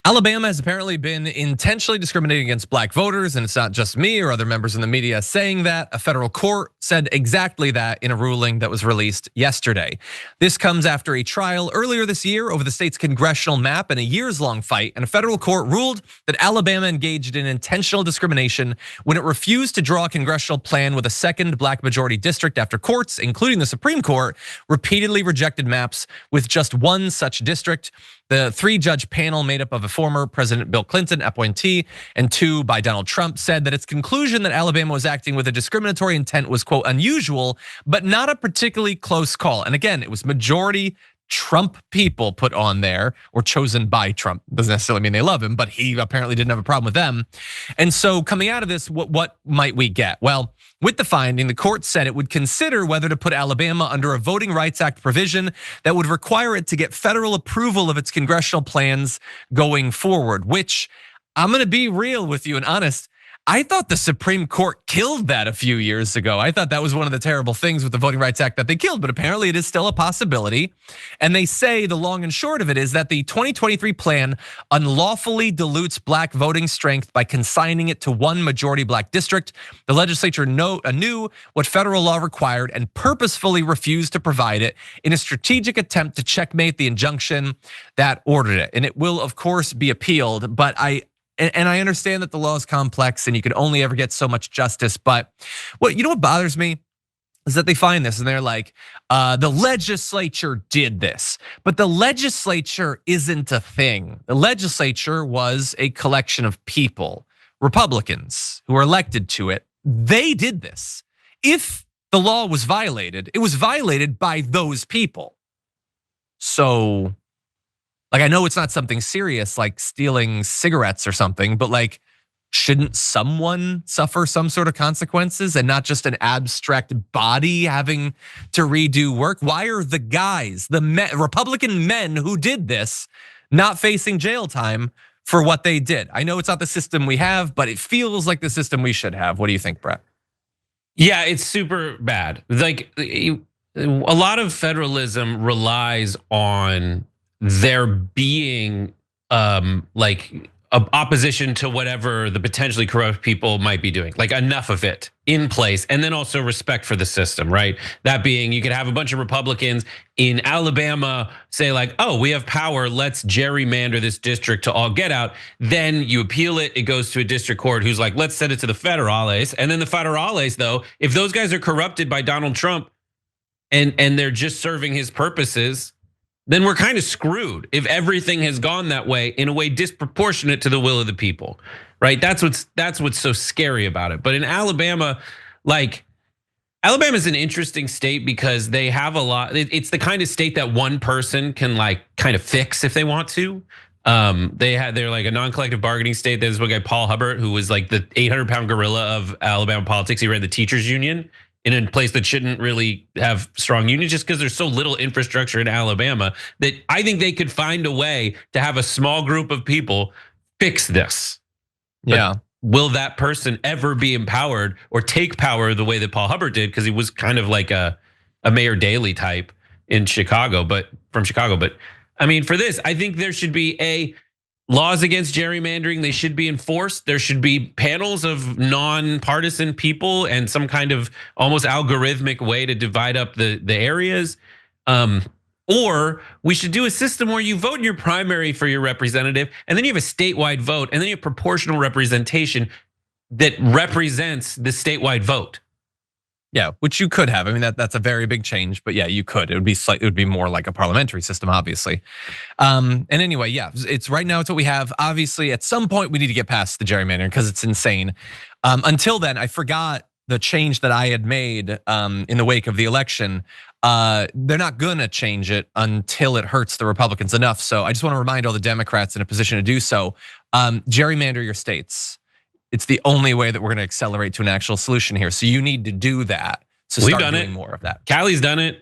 Alabama has apparently been intentionally discriminating against black voters, and it's not just me or other members in the media saying that. A federal court said exactly that in a ruling that was released yesterday. This comes after a trial earlier this year over the state's congressional map and a years-long fight, and a federal court ruled that Alabama engaged in intentional discrimination when it refused to draw a congressional plan with a second black majority district after courts, including the Supreme Court, repeatedly rejected maps with just one such district. The 3-judge panel made up of a former President Bill Clinton appointee and 2 by Donald Trump said that its conclusion that Alabama was acting with a discriminatory intent was, quote, unusual, but not a particularly close call. And again, it was majority Trump people put on there or chosen by Trump. Doesn't necessarily mean they love him, but he apparently didn't have a problem with them. And so coming out of this, what might we get? Well, with the finding, the court said it would consider whether to put Alabama under a Voting Rights Act provision that would require it to get federal approval of its congressional plans going forward, which I'm gonna be real with you and honest. I thought the Supreme Court killed that a few years ago. I thought that was one of the terrible things with the Voting Rights Act that they killed, but apparently it is still a possibility. And they say the long and short of it is that the 2023 plan unlawfully dilutes black voting strength by consigning it to one majority black district. The legislature knew what federal law required and purposefully refused to provide it in a strategic attempt to checkmate the injunction that ordered it. And it will, of course, be appealed, but I understand that the law is complex and you can only ever get so much justice, but what bothers me is that they find this and they're like, the legislature did this, but the legislature isn't a thing. The legislature was a collection of people, Republicans who were elected to it. They did this. If the law was violated, it was violated by those people. So, I know it's not something serious like stealing cigarettes or something, but shouldn't someone suffer some sort of consequences and not just an abstract body having to redo work? Why are the guys, the Republican men who did this, not facing jail time for what they did? I know it's not the system we have, but it feels like the system we should have. What do you think, Brett? Yeah, it's super bad. A lot of federalism relies on there being opposition to whatever the potentially corrupt people might be doing, enough of it in place, and then also respect for the system, right? That being, you could have a bunch of Republicans in Alabama say oh, we have power, let's gerrymander this district to all get out. Then you appeal it, it goes to a district court who's like, let's send it to the federales. And then the federales, though, if those guys are corrupted by Donald Trump and they're just serving his purposes, then we're kind of screwed if everything has gone that way in a way disproportionate to the will of the people, right? That's what's so scary about it. But in Alabama, Alabama's an interesting state because they have a lot. It's the kind of state that one person can kind of fix if they want to. They're a non-collective bargaining state. There's one guy, Paul Hubbard, who was the 800-pound gorilla of Alabama politics. He ran the teachers union in a place that shouldn't really have strong unions, just because there's so little infrastructure in Alabama that I think they could find a way to have a small group of people fix this. Yeah. But will that person ever be empowered or take power the way that Paul Hubbard did? Because he was kind of like a Mayor Daley type in Chicago, from Chicago. But I mean, for this, I think there should be laws against gerrymandering. They should be enforced. There should be panels of nonpartisan people and some kind of almost algorithmic way to divide up the areas. Or we should do a system where you vote in your primary for your representative, and then you have a statewide vote, and then you have proportional representation that represents the statewide vote. Yeah, which you could have. I mean, that's a very big change, but yeah, you could. It would be more like a parliamentary system, obviously. And anyway, yeah, it's right now it's what we have. Obviously, at some point we need to get past the gerrymandering because it's insane. Until then, I forgot the change that I had made in the wake of the election. They're not gonna change it until it hurts the Republicans enough. So I just want to remind all the Democrats in a position to do so, gerrymander your states. It's the only way that we're gonna accelerate to an actual solution here. So you need to do that. So we've start done doing it. more of that. Cali's done it.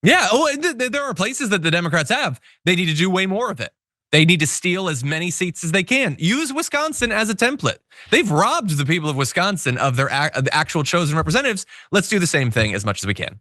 Yeah, there are places that the Democrats have. They need to do way more of it. They need to steal as many seats as they can. Use Wisconsin as a template. They've robbed the people of Wisconsin of their actual chosen representatives. Let's do the same thing as much as we can.